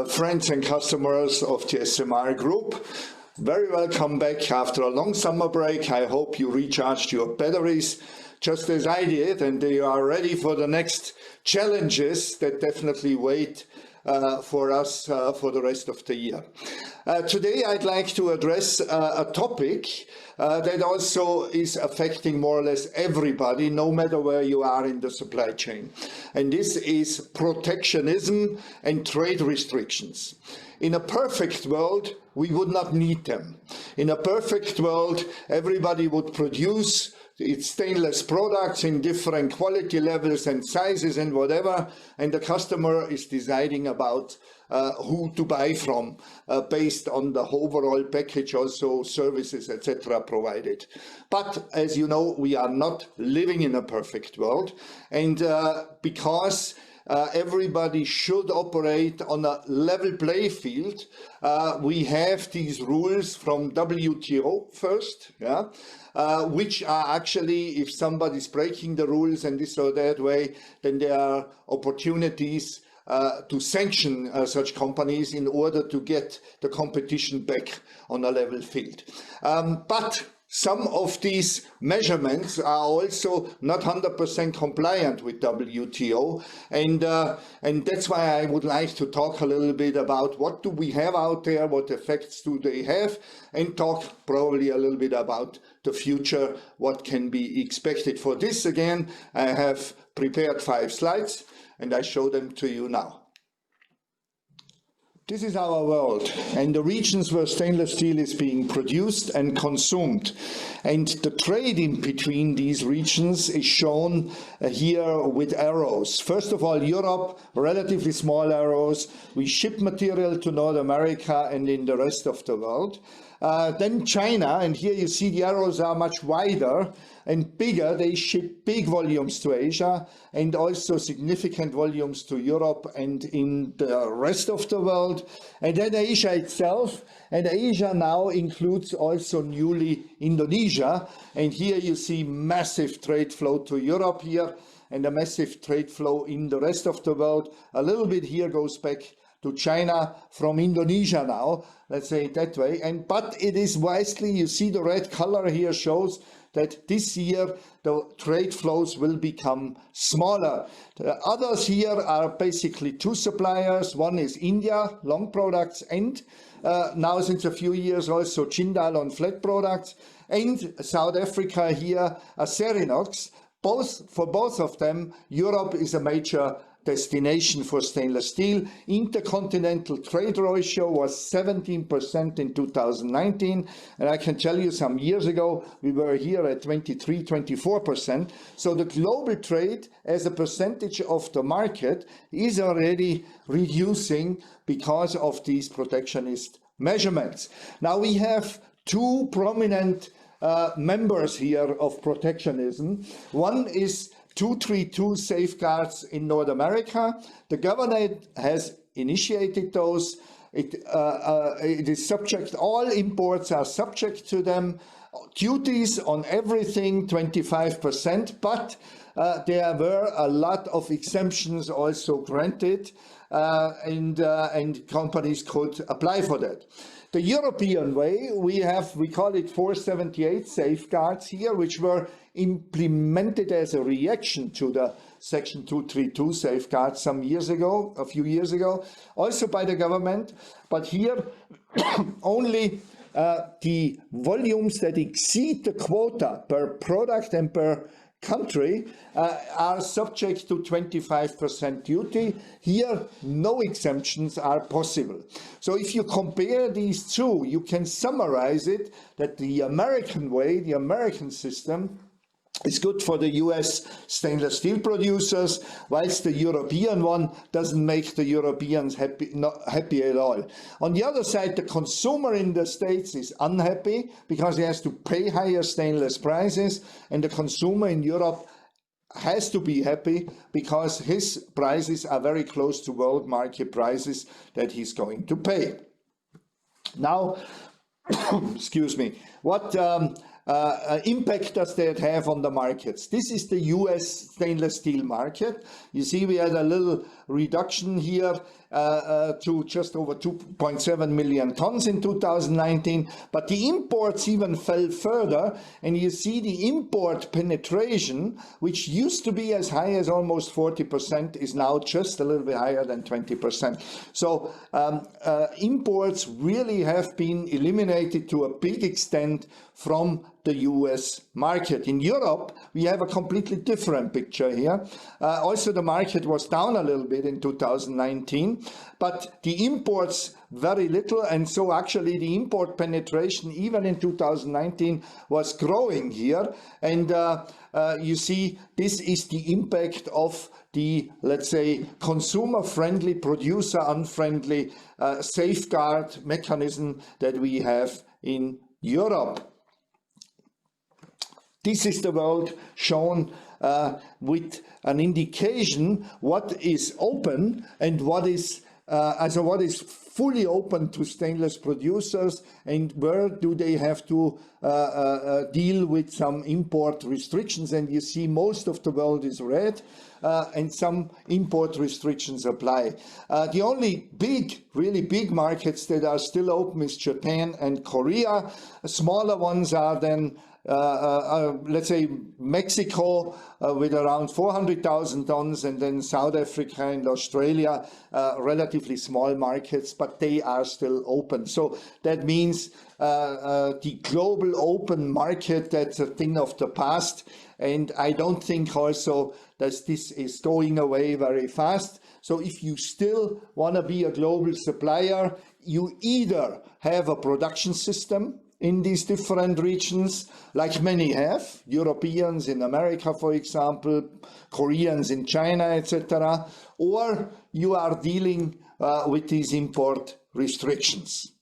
friends and customers of the SMR Group. Very welcome back after a long summer break. I hope you recharged your batteries just as I did, and you are ready for the next challenges that definitely wait for us for the rest of the year. Today I'd like to address a topic that also is affecting more or less everybody, no matter where you are in the supply chain. And this is protectionism and trade restrictions. In a perfect world, we would not need them. In a perfect world, everybody would produce its stainless products in different quality levels and sizes and whatever, and the customer is deciding about who to buy from based on the overall package, also services, etc. provided. But as you know, we are not living in a perfect world, and because everybody should operate on a level play field, we have these rules from WTO first, which are actually, if somebody's breaking the rules and this or that way, then there are opportunities to sanction such companies in order to get the competition back on a level field. But some of these measurements are also not 100% compliant with WTO, and that's why I would like to talk a little bit about what do we have out there, what effects do they have, and talk probably a little bit about the future, what can be expected. For this, again, I have prepared 5 slides, and I show them to you now. This is our world and the regions where stainless steel is being produced and consumed. And the trade in between these regions is shown here with arrows. First of all, Europe, relatively small arrows. We ship material to North America and in the rest of the world. Then China, and here you see the arrows are much wider and bigger. They ship big volumes to Asia and also significant volumes to Europe and in the rest of the world. And then Asia itself, and Asia now includes also newly Indonesia. And here you see massive trade flow to Europe here and a massive trade flow in the rest of the world. A little bit here goes back to China from Indonesia now, let's say it that way. But it is wisely, you see the red color here shows that this year the trade flows will become smaller. The others here are basically 2 suppliers. One is India, long products, and now since a few years also Jindal on flat products, and South Africa here, Acerinox. For both of them, Europe is a major destination for stainless steel. Intercontinental trade ratio was 17% in 2019, and I can tell you some years ago we were here at 23-24%. So the global trade as a percentage of the market is already reducing because of these protectionist measurements. Now we have 2 prominent members here of protectionism. One is 232 safeguards in North America. The government has initiated those. It is subject, all imports are subject to them. Duties on everything, 25%, but there were a lot of exemptions also granted, and companies could apply for that. The European way, we call it 478 safeguards here, which were implemented as a reaction to the Section 232 safeguards some years ago, a few years ago, also by the government. But here only the volumes that exceed the quota per product and per country are subject to 25% duty. Here, no exemptions are possible. So if you compare these 2, you can summarize it that the American way, the American system, is good for the US stainless steel producers, whilst the European one doesn't make the Europeans not happy at all. On the other side, the consumer in the States is unhappy because he has to pay higher stainless prices, and the consumer in Europe has to be happy because his prices are very close to world market prices that he's going to pay. Now, excuse me, what impact does that have on the markets? This is the US stainless steel market. You see we had a little reduction here to just over 2.7 million tons in 2019, but the imports even fell further, and you see the import penetration, which used to be as high as almost 40%, is now just a little bit higher than 20%. So imports really have been eliminated to a big extent from the US market. In Europe, we have a completely different picture here. Also, the market was down a little bit in 2019, but the imports very little, and so actually the import penetration even in 2019 was growing here. And you see, this is the impact of the, let's say, consumer-friendly, producer-unfriendly safeguard mechanism that we have in Europe. This is the world shown with an indication what is open and what is what is fully open to stainless producers, and where do they have to deal with some import restrictions. And you see most of the world is red, and some import restrictions apply. The only really big markets that are still open is Japan and Korea. Smaller ones are then let's say Mexico with around 400,000 tons, and then South Africa and Australia, relatively small markets, but they are still open. So that means the global open market, that's a thing of the past, and I don't think also that this is going away very fast. So if you still want to be a global supplier, you either have a production system in these different regions, like many have, Europeans in America, for example, Koreans in China, etc., or you are dealing with these import restrictions.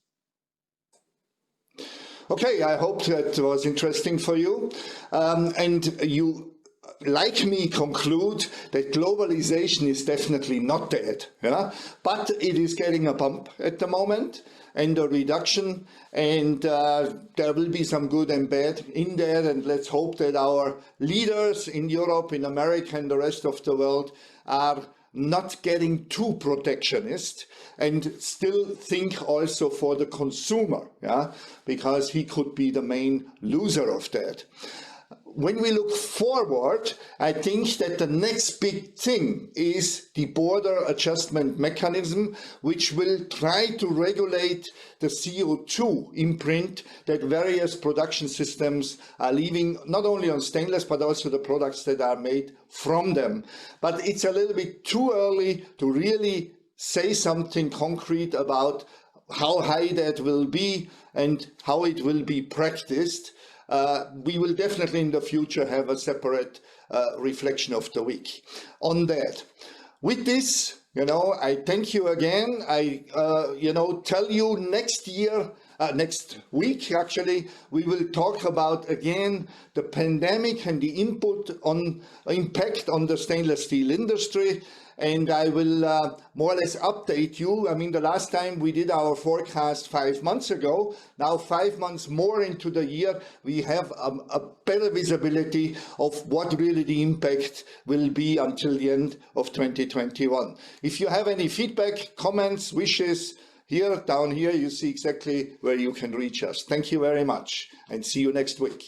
Okay, I hope that was interesting for you, and you, like me, conclude that globalization is definitely not dead, but it is getting a bump at the moment, and a reduction, and there will be some good and bad in there, and let's hope that our leaders in Europe, in America, and the rest of the world are not getting too protectionist and still think also for the consumer, because he could be the main loser of that. When we look forward, I think that the next big thing is the border adjustment mechanism, which will try to regulate the CO2 imprint that various production systems are leaving, not only on stainless, but also the products that are made from them. But it's a little bit too early to really say something concrete about how high that will be and how it will be practiced. We will definitely in the future have a separate reflection of the week on that. With this, I thank you again. I, tell you next week, actually, we will talk about again the pandemic and the impact on the stainless steel industry. And I will more or less update you. I mean, the last time we did our forecast 5 months ago, now 5 months more into the year, we have a better visibility of what really the impact will be until the end of 2021. If you have any feedback, comments, wishes, down here, you see exactly where you can reach us. Thank you very much, and see you next week.